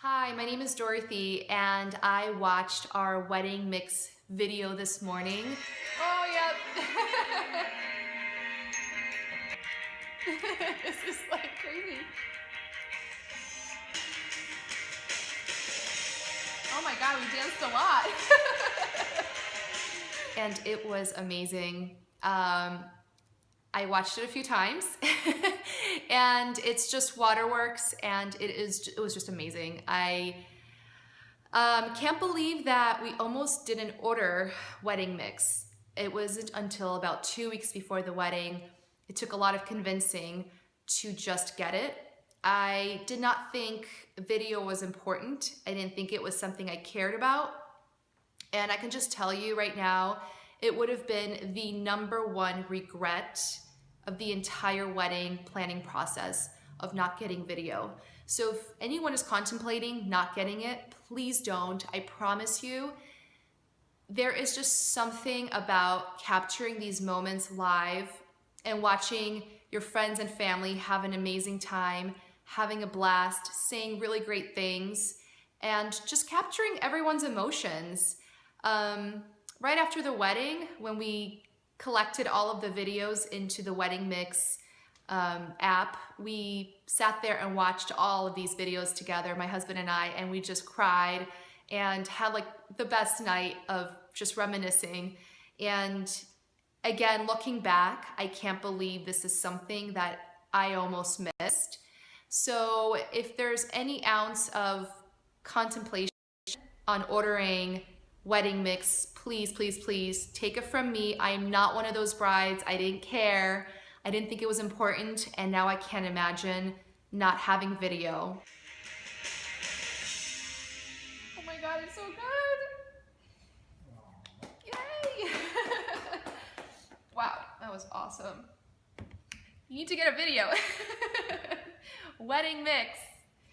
Hi, my name is Dorothy, and I watched our wedding mix video this morning. Oh, yep. This is like crazy. Oh my God, we danced a lot. And it was amazing. I watched it a few times, and it's just waterworks, and it was just amazing. I can't believe that we almost didn't order wedding mix. It wasn't until about 2 weeks before the wedding. It took a lot of convincing to just get it. I did not think video was important. I didn't think it was something I cared about. And I can just tell you right now, it would have been the #1 regret of the entire wedding planning process of not getting video. So if anyone is contemplating not getting it, please don't. I promise you, there is just something about capturing these moments live and watching your friends and family have an amazing time, having a blast, saying really great things, and just capturing everyone's emotions. Right after the wedding, when we collected all of the videos into the WeddingMix app, we sat there and watched all of these videos together, my husband and I, and we just cried and had like the best night of just reminiscing. And again, looking back, I can't believe this is something that I almost missed. So if there's any ounce of contemplation on ordering wedding mix, please, please, please take it from me. I am not one of those brides. I didn't care. I didn't think it was important, and now I can't imagine not having video. Oh my God, it's so good. Yay. Wow, that was awesome. You need to get a video. Wedding mix.